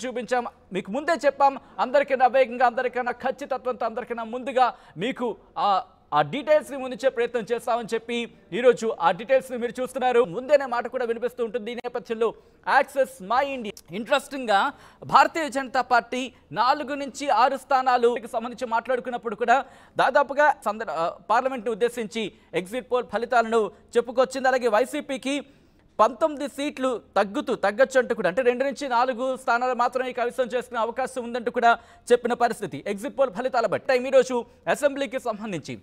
చూపించాం మీకు ముందే చెప్పాం అందరికన్నా వేగంగా అందరికన్నా ఖచ్చితత్వంతో అందరికన్నా ముందుగా మీకు ఆ డీటెయిల్స్ ని ముందుచే ప్రయత్నం చేస్తామని చెప్పి ఈ రోజు ఆ డీటెయిల్స్ ని మీరు చూస్తున్నారు ముందేనే మాట కూడా వినిపిస్తూ ఉంటుంది ఈ నేపథ్యంలో యాక్సెస్ మై ఇండియా ఇంట్రెస్టింగ్ గా భారతీయ జనతా పార్టీ 4 నుంచి 6 స్థానాలకు సంబంధించి మాట్లాడుకున్నప్పుడు కూడా దాదాపుగా పార్లమెంట్ ని ఉద్దేశించి ఎగ్జిట్ పోల్ ఫలితాలను చెప్పుకొచ్చింది అలాగే వైసీపీకి 19 సీట్లు తగ్గొచ్చు అంటూ కూడా అంటే 2 నుంచి 4 స్థానాలు మాత్రమే కైవసం చేసుకునే అవకాశం ఉందంటూ కూడా చెప్పిన పరిస్థితి ఎగ్జిట్ పోల్ ఫలితాల బట్టి ఈ రోజు అసెంబ్లీకి సంబంధించి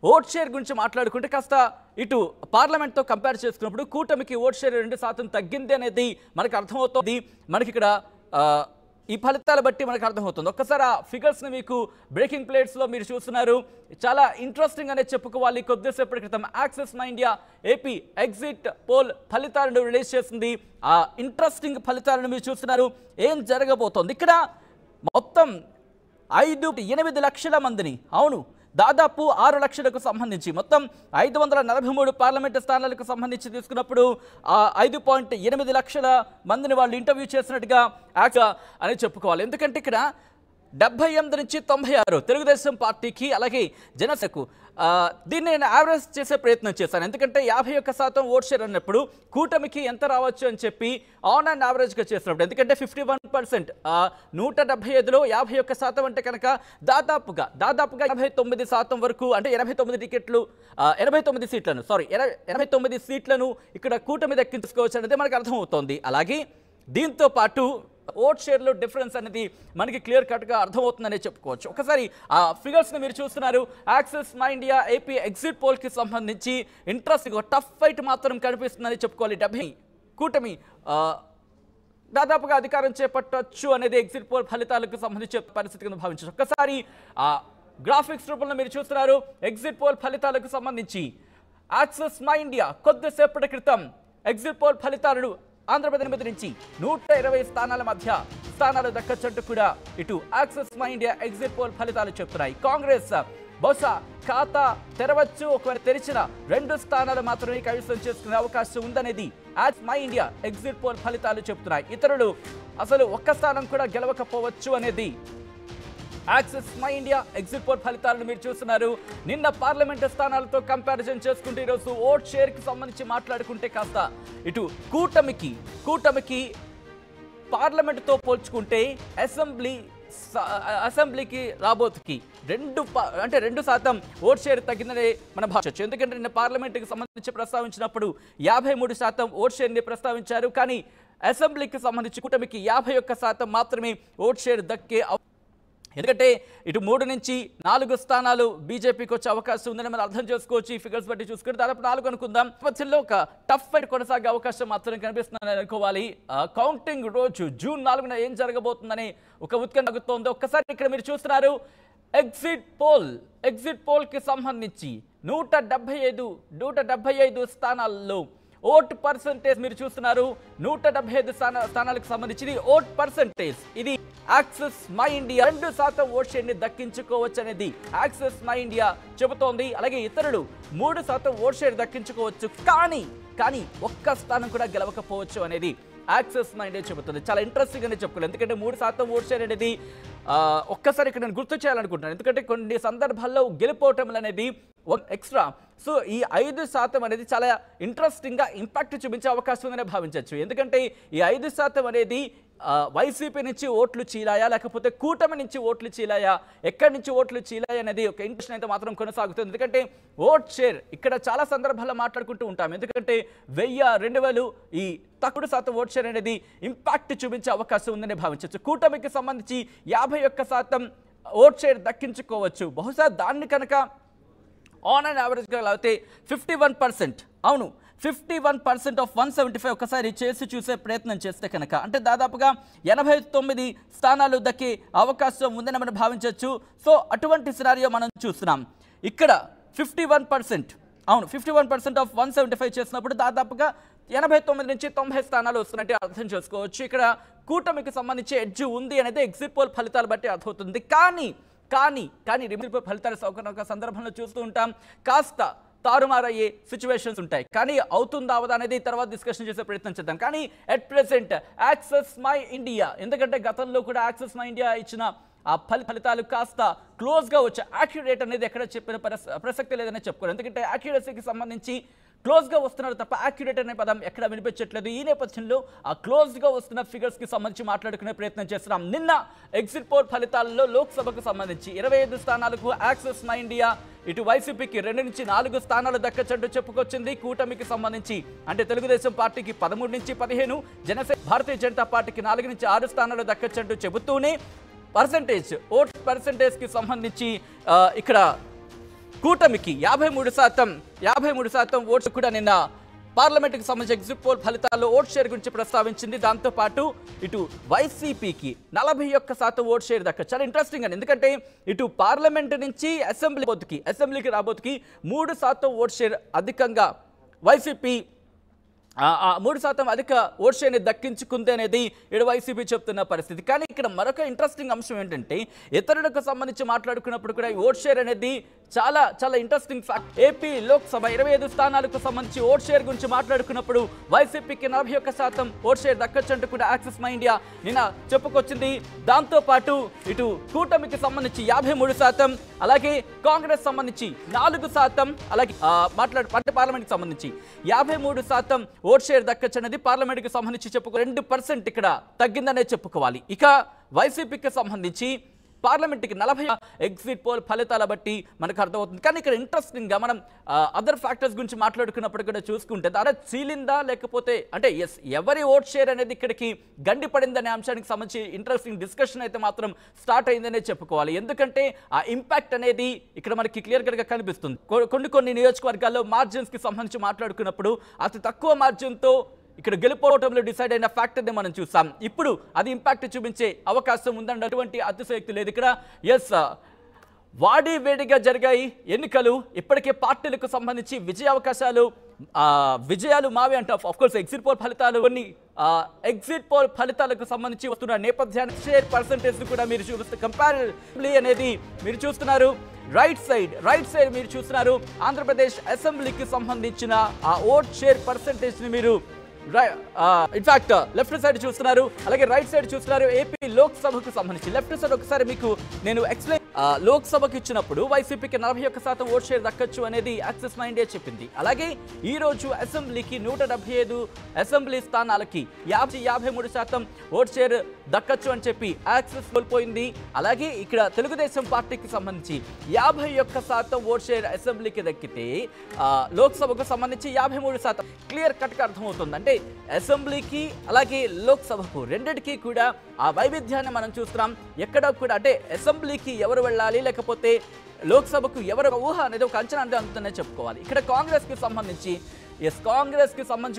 ఓట్ షేర్ గురించి మాట్లాడుకుంటే కాస్త ఇటు పార్లమెంట్తో కంపేర్ చేసుకున్నప్పుడు కూటమికి ఓట్ షేర్ 2% తగ్గింది అనేది మనకు అర్థమవుతుంది మనకి ఇక్కడ ఈ ఫలితాల బట్టి మనకు అర్థమవుతుంది ఒక్కసారి ఆ ఫిగర్స్ని మీకు బ్రేకింగ్ ప్లేట్స్లో మీరు చూస్తున్నారు చాలా ఇంట్రెస్టింగ్ అనే చెప్పుకోవాలి కొద్దిసేపటి క్రితం access My India AP exit pole ఫలితాలను రిలీజ్ చేసింది ఆ ఇంట్రెస్టింగ్ ఫలితాలను మీరు చూస్తున్నారు ఏం జరగబోతోంది ఇక్కడ మొత్తం 8 లక్షల మందిని అవును దాదాపు 6 లక్షలకు సంబంధించి మొత్తం 543 పార్లమెంటు స్థానాలకు సంబంధించి తీసుకున్నప్పుడు 5.8 లక్షల మందిని వాళ్ళు ఇంటర్వ్యూ చేసినట్టుగా అని చెప్పుకోవాలి ఎందుకంటే ఇక్కడ 78 నుంచి 96 తెలుగుదేశం పార్టీకి అలాగే జనసేనకు దీన్ని నేను యావరేజ్ చేసే ప్రయత్నం చేశాను ఎందుకంటే 51% ఓట్ షేర్ అన్నప్పుడు కూటమికి ఎంత రావచ్చు అని చెప్పి ఆన్ అండ్ యావరేజ్గా చేసినప్పుడు ఎందుకంటే 51% 175లో 51% అంటే కనుక దాదాపుగా 89% వరకు అంటే 89 టికెట్లు 89 సీట్లను 89 సీట్లను ఇక్కడ కూటమి దక్కించుకోవచ్చు అనేది మనకు అర్థమవుతోంది అలాగే దీంతో పాటు ఓట్ షేర్లో డిఫరెన్స్ అనేది మనకి క్లియర్ కట్గా అర్థమవుతుందనే చెప్పుకోవచ్చు ఒకసారి ఆ ఫిగర్స్ని మీరు చూస్తున్నారు Axis My India AP exit పోల్కి సంబంధించి ఇంట్రెస్టింగ్ టఫ్ ఫైట్ మాత్రం కనిపిస్తుందని చెప్పుకోవాలి 70 కూటమి దాదాపుగా అధికారం చేపట్టవచ్చు అనేది ఎగ్జిట్ పోల్ ఫలితాలకు సంబంధించే పరిస్థితి కింద భావించవచ్చు ఒక్కసారి ఆ గ్రాఫిక్స్ రూపంలో మీరు చూస్తున్నారు ఎగ్జిట్ పోల్ ఫలితాలకు సంబంధించి యాక్సెస్ మై ఇండియా కొద్దిసేపటి క్రితం ఎగ్జిట్ పోల్ ఫలితాలను ఆంధ్రప్రదేశ్ నుంచి 120 స్థానాల మధ్య స్థానాలు దక్కచ్చంటూ కూడా ఇటు access My India exit poll ఫలితాలు చెప్తున్నాయి కాంగ్రెస్ బహుశా ఖాతా తెరవచ్చు ఒకవేళ తెరిచిన 2 స్థానాలు మాత్రమే కైవసం చేసుకునే అవకాశం ఉందనేది access My India exit poll ఫలితాలు చెప్తున్నాయి ఇతరులు అసలు ఒక్క స్థానం కూడా గెలవకపోవచ్చు అనేది access My India exit poll ఫలితాలను మీరు చూస్తున్నారు నిన్న పార్లమెంటు స్థానాలతో కంపారిజన్ చేసుకుంటే ఈరోజు ఓట్ షేర్కి సంబంధించి మాట్లాడుకుంటే కాస్త ఇటు కూటమికి పార్లమెంటుతో పోల్చుకుంటే అసెంబ్లీకి రాబోతుకి 2% ఓట్ షేర్ తగ్గిందని మనం భావించవచ్చు ఎందుకంటే నిన్న పార్లమెంటుకి సంబంధించి ప్రస్తావించినప్పుడు 53% ఓట్ షేర్ని ప్రస్తావించారు కానీ అసెంబ్లీకి సంబంధించి కూటమికి 51% మాత్రమే ఓట్ షేర్ దక్కే ఎందుకంటే ఇటు 3 నుంచి 4 స్థానాలు బీజేపీకి వచ్చే అవకాశం ఉందని మనం అర్థం చేసుకోవచ్చు ఈ ఫిగర్స్ బట్టి చూసుకుంటే దాదాపు 4 అనుకుందాం నేపథ్యంలో ఒక టఫ్ ఫైట్ కొనసాగే అవకాశం మాత్రం కనిపిస్తుందని అనుకోవాలి కౌంటింగ్ రోజు జూన్ 4న ఏం జరగబోతుందని ఒక ఉత్కంఠ సాగుతోంది ఒక్కసారి ఇక్కడ మీరు చూస్తున్నారు ఎగ్జిట్ పోల్కి సంబంధించి 175 స్థానాల్లో ఓట్ పర్సెంటేజ్ మీరు చూస్తున్నారు 175 స్థానాలకు సంబంధించి ఓట్ పర్సెంటేజ్ ఇది యాక్సెస్ మై ఇండియా 2% ఓట్ షేర్ని దక్కించుకోవచ్చు అనేది యాక్సెస్ మై ఇండియా చెబుతోంది అలాగే ఇతరులు 3% ఓట్ షేర్ దక్కించుకోవచ్చు కానీ ఒక్క స్థానం కూడా గెలవకపోవచ్చు అనేది యాక్సెస్ మై ఇండియా చెబుతుంది చాలా ఇంట్రెస్టింగ్ అని చెప్పుకోవాలి ఎందుకంటే 3% ఓట్ షేర్ అనేది ఒక్కసారి ఇక్కడ నేను గుర్తు చేయాలనుకుంటున్నాను ఎందుకంటే కొన్ని సందర్భాల్లో గెలుపోవటం అనేది ఎక్స్ట్రా సో ఈ 5% అనేది చాలా ఇంట్రెస్టింగ్గా ఇంపాక్ట్ చూపించే అవకాశం ఉందనే భావించవచ్చు ఎందుకంటే ఈ 5% అనేది వైసీపీ నుంచి ఓట్లు చీలాయా లేకపోతే కూటమి నుంచి ఓట్లు చీలాయా ఎక్కడి నుంచి ఓట్లు చీలాయా అనేది ఒక ఇంట్రెస్ట్ అయితే మాత్రం కొనసాగుతుంది ఎందుకంటే ఓట్ షేర్ ఇక్కడ చాలా సందర్భాల్లో మాట్లాడుకుంటూ ఉంటాం ఎందుకంటే 1000-2000 ఈ తక్కువ శాతం ఓట్ షేర్ అనేది ఇంపాక్ట్ చూపించే అవకాశం ఉందని భావించవచ్చు కూటమికి సంబంధించి 51% ఓట్ షేర్ దక్కించుకోవచ్చు బహుశా దాన్ని కనుక ఆన్ అండ్ యావరేజ్గా అయితే 51% అవును 51% ఆఫ్ 175 ఒకసారి చేసి చూసే ప్రయత్నం చేస్తే కనుక అంటే దాదాపుగా 89 స్థానాలు దక్కే అవకాశం ఉందని మనం భావించవచ్చు సో అటువంటి సినారియో మనం చూస్తున్నాం ఇక్కడ 51% అవును 51% ఆఫ్ 175 చేసినప్పుడు దాదాపుగా 89 నుంచి 90 స్థానాలు వస్తున్నట్టు అర్థం చేసుకోవచ్చు ఇక్కడ కూటమికి సంబంధించి ఎడ్జ్ ఉంది అనేది ఎగ్జిట్ పోల్ ఫలితాలు బట్టి అర్థమవుతుంది కానీ రిజల్ట్ ఫలితాల సందర్భంలో చూస్తూ ఉంటాం కాస్త తారుమారయ్యే సిచ్యువేషన్స్ ఉంటాయి. కానీ అవుతుందా అవదా అనేది తర్వాత డిస్కషన్ చేసే ప్రయత్నం చేద్దాం. కానీ at present access My India, ఎందుకంటే గతంలో కూడా యాక్సెస్ మై ఇండియా ఇచ్చిన ఆ ఫలితాలు కాస్త క్లోజ్గా వచ్చాయి. యాక్యురేట్ అనేది ఎక్కడ చెప్పిన ప్రసక్తి లేదని చెప్పుకోవాలి. ఎందుకంటే యాక్యురసీకి సంబంధించి క్లోజ్గా వస్తున్నారు తప్ప యాక్యురేట్ అనే పదం ఎక్కడ వినిపించట్లేదు. ఈ నేపథ్యంలో ఆ క్లోజ్గా వస్తున్న ఫిగర్స్కి సంబంధించి మాట్లాడుకునే ప్రయత్నం చేస్తున్నాం. నిన్న ఎగ్జిట్ పోల్ ఫలితాల్లో లోక్సభకు సంబంధించి 25 స్థానాలకు యాక్సెస్ మై ఇండియా ఇటు వైసీపీకి 2 నుంచి 4 స్థానాలు దక్కచ్చంటూ చెప్పుకొచ్చింది. కూటమికి సంబంధించి అంటే తెలుగుదేశం పార్టీకి 13 నుంచి 15, జనసేన భారతీయ జనతా పార్టీకి 4 నుంచి 6 స్థానాలు దక్కచ్చంటూ చెబుతూనే ఓట్ పర్సెంటేజ్కి సంబంధించి ఇక్కడ కూటమికి 53% ఓట్స్ కూడా నిన్న పార్లమెంట్కి సంబంధించి ఎగ్జిట్ పోల్ ఫలితాల్లో ఓట్ షేర్ గురించి ప్రస్తావించింది. దాంతోపాటు ఇటు వైసీపీకి 41% ఓట్ షేర్ దక్క చాలా ఇంట్రెస్టింగ్ అని, ఎందుకంటే ఇటు పార్లమెంట్ నుంచి అసెంబ్లీకి రాబోతుకి 3% ఓట్ షేర్ అధికంగా వైసీపీ 3% అధిక ఓట్ షేర్ని దక్కించుకుంది అనేది ఇటు వైసీపీ చెప్తున్న పరిస్థితి. కానీ ఇక్కడ మరొక ఇంట్రెస్టింగ్ అంశం ఏంటంటే ఇతరులకు సంబంధించి మాట్లాడుకున్నప్పుడు కూడా ఈ ఓట్ షేర్ అనేది చాలా చాలా ఇంట్రెస్టింగ్ ఫ్యాక్ట్. ఏపీ లోక్సభ 25 స్థానాలకు సంబంధించి ఓట్ షేర్ గురించి మాట్లాడుకున్నప్పుడు వైసీపీకి 41% ఓట్ షేర్ దక్కచ్చంటూ కూడా యాక్సెస్ మై ఇండియా నిన్న చెప్పుకొచ్చింది. దాంతోపాటు ఇటు కూటమికి సంబంధించి 53%, అలాగే కాంగ్రెస్ సంబంధించి 4%, అలాగే పార్లమెంట్కి సంబంధించి 53% ఓట్ షేర్ దక్కచ్చన్నది పార్లమెంట్కి సంబంధించి 2% ఇక్కడ తగ్గిందనే చెప్పుకోవాలి. ఇక వైసీపీకి సంబంధించి పార్లమెంట్కి 40 ఎగ్జిట్ పోల్ ఫలితాల బట్టి మనకు అర్థమవుతుంది. కానీ ఇక్కడ ఇంట్రెస్టింగ్గా మనం అదర్ ఫ్యాక్టర్స్ గురించి మాట్లాడుకున్నప్పుడు కూడా చూసుకుంటే అలా చీలిందా లేకపోతే అంటే ఎవరి ఓట్ షేర్ అనేది ఇక్కడికి గండిపడిందనే అంశానికి సంబంధించి ఇంట్రెస్టింగ్ డిస్కషన్ అయితే మాత్రం స్టార్ట్ అయిందనే చెప్పుకోవాలి. ఎందుకంటే ఆ ఇంపాక్ట్ అనేది ఇక్కడ మనకి క్లియర్ కట్గా కనిపిస్తుంది. కొన్ని నియోజకవర్గాల్లో మార్జిన్స్కి సంబంధించి మాట్లాడుకున్నప్పుడు అతి తక్కువ మార్జిన్తో ఇక్కడ గెలుపోవటంలో డిసైడ్ అయిన ఫ్యాక్టర్ని మనం చూసాం. ఇప్పుడు అది ఇంపాక్ట్ చూపించే అవకాశం ఉందన్నటువంటి అతిశయోక్తి లేదు. ఇక్కడ వాడి వేడిగా జరిగాయి ఎన్నికలు. ఇప్పటికే పార్టీలకు సంబంధించి విజయాలు మావి అంట. ఆఫ్కోర్స్ ఎగ్జిట్ పోల్ ఫలితాలు కొన్ని ఎగ్జిట్ పోల్ ఫలితాలకు సంబంధించి వస్తున్న నేపథ్యాన్ని షేర్ పర్సంటేజ్ కూడా మీరు చూస్తే కంపారిటివ్లీ అనేది మీరు చూస్తున్నారు. రైట్ సైడ్ మీరు చూస్తున్నారు. ఆంధ్రప్రదేశ్ అసెంబ్లీకి సంబంధించిన ఆ ఓట్ షేర్ పర్సంటేజ్ని మీరు ఇన్ఫాక్ట్ లెఫ్ట్ సైడ్ చూస్తున్నారు, అలాగే రైట్ సైడ్ చూస్తున్నారు. ఏపీ లోక్సభకు సంబంధించి లెఫ్ట్ సైడ్ ఒకసారి మీకు నేను ఎక్స్ప్లెయిన్. లోక్సభకి ఇచ్చినప్పుడు వైసీపీకి 41% ఓట్ షేర్ దక్కచ్చు అనేది యాక్సెస్ మై ఇండియా చెప్పింది. అలాగే ఈ రోజు అసెంబ్లీకి 175 అసెంబ్లీ స్థానాలకి 53% ఓట్ షేర్ దక్కచ్చు అని చెప్పి యాక్సెస్ కోల్పోయింది. అలాగే ఇక్కడ తెలుగుదేశం పార్టీకి సంబంధించి 51% ఓట్ షేర్ అసెంబ్లీకి దక్కితే లోక్సభకు సంబంధించి 53%. క్లియర్ కట్గా అర్థమవుతుంది. అంటే అసెంబ్లీకి అలాగే లోక్సభకు రెండిటికి కూడా ఆ వైవిధ్యాన్ని మనం చూస్తున్నాం. ఎక్కడ కూడా అంటే అసెంబ్లీకి ఎవరు వెళ్ళాలి లేకపోతే లోక్సభకు ఎవరు ఊహ అనేది ఒక అంచనా అంటే అందుతుందని చెప్పుకోవాలి. ఇక్కడ కాంగ్రెస్కి సంబంధించి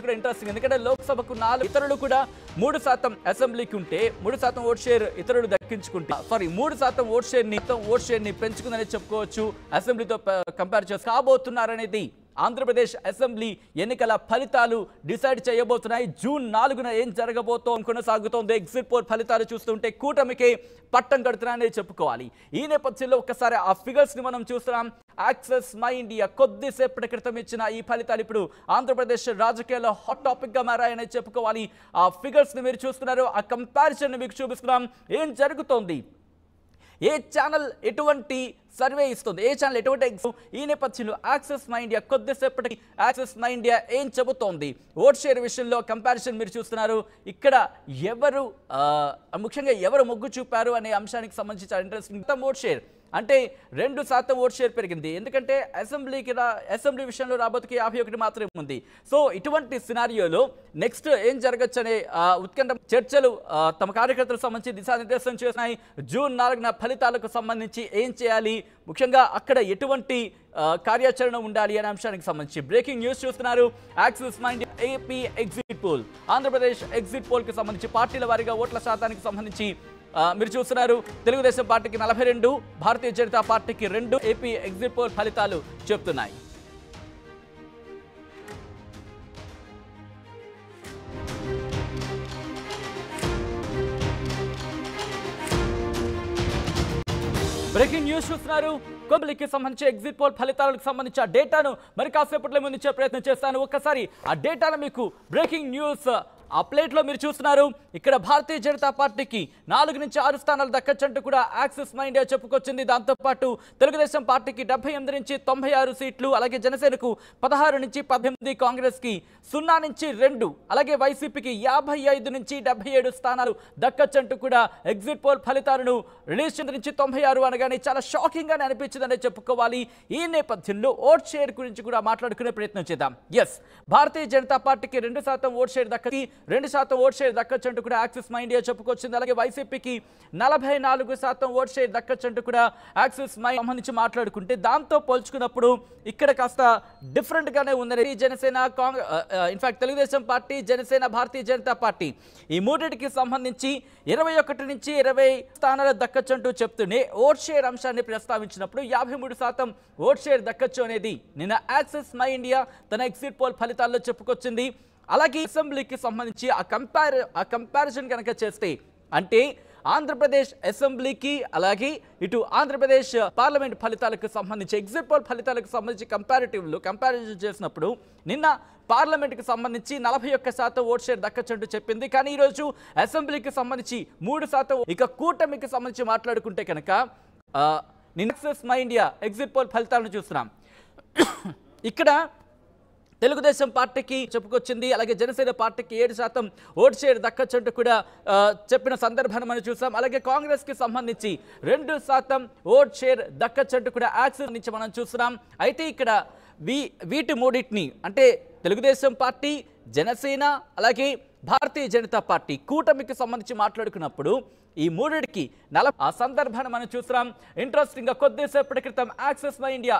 కూడా ఇంట్రెస్టింగ్, ఎందుకంటే లోక్సభకు 4, ఇతరులు కూడా 3% అసెంబ్లీకి ఉంటే 3% ఓట్ షేర్ ఇతరులు దక్కించుకుంటే 3% ఓట్ షేర్ని పెంచుకుందని చెప్పుకోవచ్చు. అసెంబ్లీతో కంపేర్ చేసి కాబోతున్నారనేది ఆంధ్రప్రదేశ్ అసెంబ్లీ ఎన్నికల ఫలితాలు డిసైడ్ చేయబోతున్నాయి. జూన్ 4న ఏం జరగబోతోంది కొనసాగుతోంది. ఎగ్జిట్ పోల్ ఫలితాలు చూస్తుంటే కూటమికి పట్టం కడుతున్నాయని చెప్పుకోవాలి. ఈ నేపథ్యంలో ఒక్కసారి ఆ ఫిగర్స్ని మనం చూస్తున్నాం. యాక్సెస్ మై ఇండియా కొద్దిసేపటి క్రితం ఇచ్చిన ఈ ఫలితాలు ఇప్పుడు ఆంధ్రప్రదేశ్ రాజకీయాల్లో హాట్ టాపిక్గా మారాయని చెప్పుకోవాలి. ఆ ఫిగర్స్ని మీరు చూస్తున్నారు, ఆ కంపారిజన్ మీకు చూపిస్తున్నాం. ఏం జరుగుతోంది, ఏ ఛానల్ ఎటువంటి సర్వే ఇస్తుంది, ఏ ఛానల్ ఎటువంటి ఈ నేపథ్యంలో యాక్సెస్ మై ఇండియా కొద్దిసేపటికి యాక్సెస్ మై ఇండియా ఏం చెబుతోంది ఓట్ షేర్ విషయంలో కంపారిజన్ మీరు చూస్తున్నారు. ఇక్కడ ముఖ్యంగా ఎవరు మొగ్గు చూపారు అనే అంశానికి సంబంధించి చాలా ఇంట్రెస్టింగ్. ఓట్ షేర్ అంటే 2% ఓట్ షేర్ పెరిగింది. ఎందుకంటే అసెంబ్లీ విషయంలో రాబోతుకి 51 మాత్రమే ఉంది. సో ఇటువంటి సినారియోలో నెక్స్ట్ ఏం జరగచ్చు అనే ఉత్కంఠ చర్చలు తమ కార్యకర్తలకు సంబంధించి దిశానిర్దేశం చేస్తున్నాయి. జూన్ 4న ఫలితాలకు సంబంధించి ఏం చేయాలి, ముఖ్యంగా అక్కడ ఎటువంటి కార్యాచరణ ఉండాలి అనే అంశానికి సంబంధించి బ్రేకింగ్ న్యూస్ చూస్తున్నారు. Axis mind AP exit poll, Andhra Pradesh exit పోల్కి సంబంధించి పార్టీల వారీగా ఓట్ల శాతానికి సంబంధించి మీరు చూస్తున్నారు. తెలుగుదేశం పార్టీకి 42, భారతీయ జనతా పార్టీకి 2 ఏపీ ఎగ్జిట్ పోల్ ఫలితాలు చెప్తున్నాయి. బ్రేకింగ్ న్యూస్ చూస్తున్నారు. కొబ్బలికి సంబంధించి ఎగ్జిట్ పోల్ ఫలితాలకు సంబంధించి ఆ డేటాను మరి కాసేపట్లో ముందుంచే ప్రయత్నం చేస్తాను. ఒక్కసారి ఆ డేటాను మీకు బ్రేకింగ్ న్యూస్ ఆ ప్లేట్లో మీరు చూస్తున్నారు. ఇక్కడ భారతీయ జనతా పార్టీకి 4 నుంచి 6 స్థానాలు దక్కచ్చంటూ కూడా యాక్సిస్ మై ఇండియా చెప్పుకొచ్చింది. దాంతోపాటు తెలుగుదేశం పార్టీకి 78 నుంచి 96 సీట్లు, అలాగే జనసేనకు 16 నుంచి 18, కాంగ్రెస్కి 0 నుంచి 2, అలాగే వైసీపీకి 55 నుంచి 77 స్థానాలు దక్కచ్చంటూ కూడా ఎగ్జిట్ పోల్ ఫలితాలను రిలీజ్ నుంచి 96 అనగానే చాలా షాకింగ్ గానే అనిపించిందనే చెప్పుకోవాలి. ఈ నేపథ్యంలో ఓట్ షేర్ గురించి కూడా మాట్లాడుకునే ప్రయత్నం చేద్దాం. ఎస్, భారతీయ జనతా పార్టీకి 2% ఓట్ షేర్ దక్కది, 2% ఓట్ షేర్ దక్కచ్చంటూ కూడా యాక్సిస్ మై ఇండియా చెప్పుకొచ్చింది. అలాగే వైసీపీకి 44% ఓట్ షేర్ దక్కచ్చంటూ కూడా యాక్సిస్ మై సంబంధించి మాట్లాడుకుంటే దాంతో పోల్చుకున్నప్పుడు ఇక్కడ కాస్త డిఫరెంట్ గానే ఉందని Janasena, in fact Telugu Desam party, Janasena, Bharatiya Janata party ఈ మూడింటికి సంబంధించి 21 నుంచి 20 స్థానాలు దక్కచ్చంటూ చెప్తూనే ఓట్ షేర్ అంశాన్ని ప్రస్తావించినప్పుడు 53% ఓట్ షేర్ దక్కచ్చు అనేది నిన్న యాక్సిస్ మై ఇండియా తన ఎగ్జిట్ పోల్ ఫలితాల్లో చెప్పుకొచ్చింది. అలాగే అసెంబ్లీకి సంబంధించి ఆ కంపారిజన్ కనుక చేస్తే అంటే ఆంధ్రప్రదేశ్ అసెంబ్లీకి అలాగే ఇటు ఆంధ్రప్రదేశ్ పార్లమెంట్ ఫలితాలకు సంబంధించి ఎగ్జిట్ పోల్ ఫలితాలకు సంబంధించి కంపారిజన్ చేసినప్పుడు నిన్న పార్లమెంట్కి సంబంధించి 41% ఓట్ షేర్ దక్కచ్చంటూ చెప్పింది. కానీ ఈరోజు అసెంబ్లీకి సంబంధించి 3%. ఇక కూటమికి సంబంధించి మాట్లాడుకుంటే కనుక నిన్న axis my India exit poll ఫలితాలను చూస్తున్నాం. ఇక్కడ తెలుగుదేశం పార్టీకి చెప్పుకొచ్చింది, అలాగే జనసేన పార్టీకి 7% ఓట్ షేర్ దక్కచ్చంటూ కూడా చెప్పిన సందర్భాన్ని మనం చూసాం. అలాగే కాంగ్రెస్కి సంబంధించి 2% ఓట్ షేర్ దక్కచ్చంటూ కూడా యాక్సిస్ నుంచి మనం చూస్తున్నాం. అయితే ఇక్కడ వీటి మూడింటిని అంటే తెలుగుదేశం పార్టీ, జనసేన, అలాగే భారతీయ జనతా పార్టీ కూటమికి సంబంధించి మాట్లాడుకున్నప్పుడు ఈ మూడిటికి ఆ సందర్భాన్ని మనం చూస్తున్నాం. ఇంట్రెస్టింగ్ గా కొద్దిసేపటి క్రితం యాక్సిస్ మై ఇండియా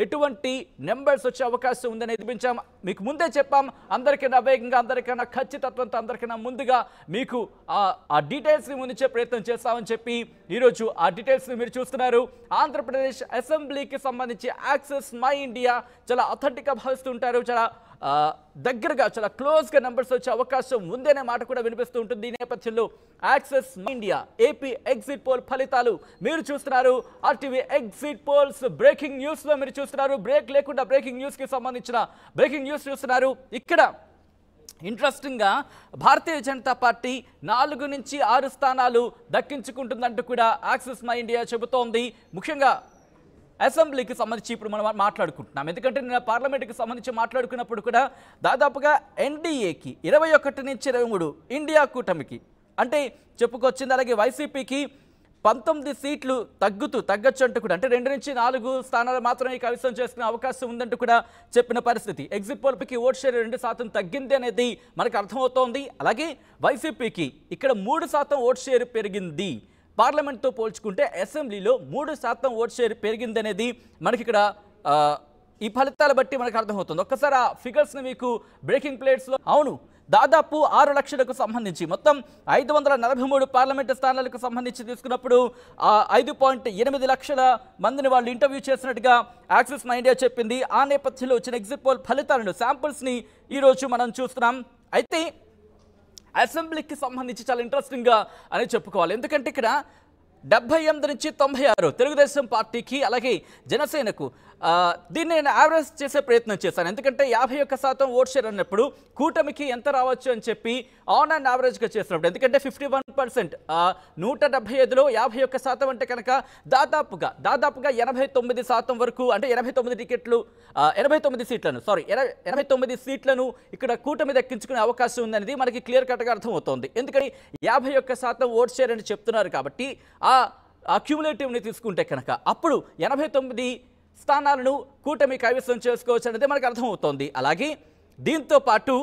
ఎటువంటి నెంబర్స్ వచ్చే అవకాశం ఉందని చూపించాం. మీకు ముందే చెప్పాం, అందరికైనా వేగంగా, అందరికైనా ఖచ్చితత్వంతో, అందరికైనా ముందుగా మీకు ఆ డీటెయిల్స్ ని ముందుంచే ప్రయత్నం చేస్తామని చెప్పి ఈరోజు ఆ డీటెయిల్స్ ని మీరు చూస్తున్నారు. ఆంధ్రప్రదేశ్ అసెంబ్లీకి సంబంధించి యాక్సిస్ మై ఇండియా చాలా అథెంటిక్ గా భావిస్తుంటారు. చాలా దగ్గరగా, చాలా క్లోజ్ గా నెంబర్స్ వచ్చే అవకాశం ఉందనే మాట కూడా వినిపిస్తూ ఉంటుంది. ఈ నేపథ్యంలో axis India AP exit pole ఫలితాలు మీరు చూస్తున్నారు. RTV exit polls breaking news లో మీరు చూస్తున్నారు. బ్రేక్ లేకుండా బ్రేకింగ్ న్యూస్ కి సంబంధించిన బ్రేకింగ్ న్యూస్ చూస్తున్నారు. ఇక్కడ ఇంట్రెస్టింగ్ గా భారతీయ జనతా పార్టీ 4 నుంచి 6 స్థానాలు దక్కించుకుంటుందంటూ కూడా యాక్సిస్ మై ఇండియా చెబుతోంది. ముఖ్యంగా అసెంబ్లీకి సంబంధించి ఇప్పుడు మనం మాట్లాడుకుంటున్నాం. ఎందుకంటే నిన్న పార్లమెంట్కి సంబంధించి మాట్లాడుకున్నప్పుడు కూడా దాదాపుగా ఎన్డీఏకి 21 నుంచి 23, ఇండియా కూటమికి అంటే చెప్పుకొచ్చింది. అలాగే వైసీపీకి 19 సీట్లు తగ్గచ్చు అంటూ కూడా అంటే 2 నుంచి 4 స్థానాలు మాత్రమే కైవసం చేసుకునే అవకాశం ఉందంటూ కూడా చెప్పిన పరిస్థితి. ఎగ్జిట్ పోల్కి ఓట్ షేర్ 2% తగ్గింది అనేది మనకు అర్థమవుతోంది. అలాగే వైసీపీకి ఇక్కడ 3% ఓట్ షేర్ పెరిగింది. పార్లమెంట్తో పోల్చుకుంటే అసెంబ్లీలో 3% ఓట్ షేర్ పెరిగిందనేది మనకి ఇక్కడ ఈ ఫలితాల బట్టి మనకు అర్థమవుతుంది. ఒక్కసారి ఆ ఫిగర్స్ని మీకు బ్రేకింగ్ ప్లేట్స్లో అవును దాదాపు 6 లక్షలకు సంబంధించి మొత్తం 543 పార్లమెంటు స్థానాలకు సంబంధించి తీసుకున్నప్పుడు 5.8 లక్షల మందిని వాళ్ళు ఇంటర్వ్యూ చేసినట్టుగా యాక్సిస్ మై ఇండియా చెప్పింది. ఆ నేపథ్యంలో వచ్చిన ఎగ్జిట్ పోల్ ఫలితాలను శాంపుల్స్ని ఈరోజు మనం చూస్తున్నాం. అయితే అసెంబ్లీకి సంబంధించి చాలా ఇంట్రెస్టింగ్గా అని చెప్పుకోవాలి. ఎందుకంటే ఇక్కడ 78 నుంచి 96 తెలుగుదేశం పార్టీకి అలాగే జనసేనకు దీన్ని నేను యావరేజ్ చేసే ప్రయత్నం చేశాను. ఎందుకంటే 51% ఓట్ షేర్ అన్నప్పుడు కూటమికి ఎంత రావచ్చు అని చెప్పి ఆన్ అండ్ యావరేజ్గా చేసినప్పుడు, ఎందుకంటే 51% 175లో 51% అంటే కనుక దాదాపుగా 89% వరకు అంటే 89 టికెట్లు 89 సీట్లను 89 సీట్లను ఇక్కడ కూటమి దక్కించుకునే అవకాశం ఉందనేది మనకి క్లియర్ కట్గా అర్థమవుతోంది. ఎందుకంటే 51% ఓట్ షేర్ అని చెప్తున్నారు కాబట్టి ఆ క్యూములేటివ్ని తీసుకుంటే కనుక అప్పుడు 89 స్థానాలను కూటమి కైవసం చేసుకోవచ్చు అనేది మనకు అర్థమవుతోంది. అలాగే దీంతో పాటు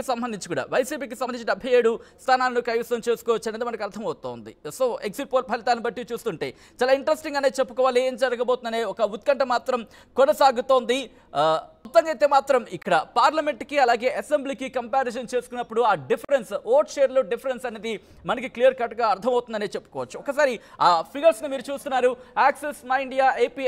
సంబంధించి కూడా వైసీపీకి సంబంధించి 77 స్థానాలను కైవసం చేసుకోవచ్చు అనేది మనకు అర్థమవుతోంది. సో ఎగ్జిట్ పోల్ ఫలితాలను బట్టి చూస్తుంటే చాలా ఇంట్రెస్టింగ్ అనేది చెప్పుకోవాలి. ఏం జరగబోతుందనే ఒక ఉత్కంఠ మాత్రం కొనసాగుతోంది. మొత్తంగా అయితే మాత్రం ఇక్కడ పార్లమెంట్కి అలాగే అసెంబ్లీకి కంపారిజన్ చేసుకున్నప్పుడు ఆ డిఫరెన్స్ ఓట్ షేర్లో డిఫరెన్స్ అనేది మనకి క్లియర్ కట్గా అర్థమవుతుందనే చెప్పుకోవచ్చు. ఒకసారి ఆ ఫిగర్స్ని మీరు చూస్తున్నారు. Axis my India AP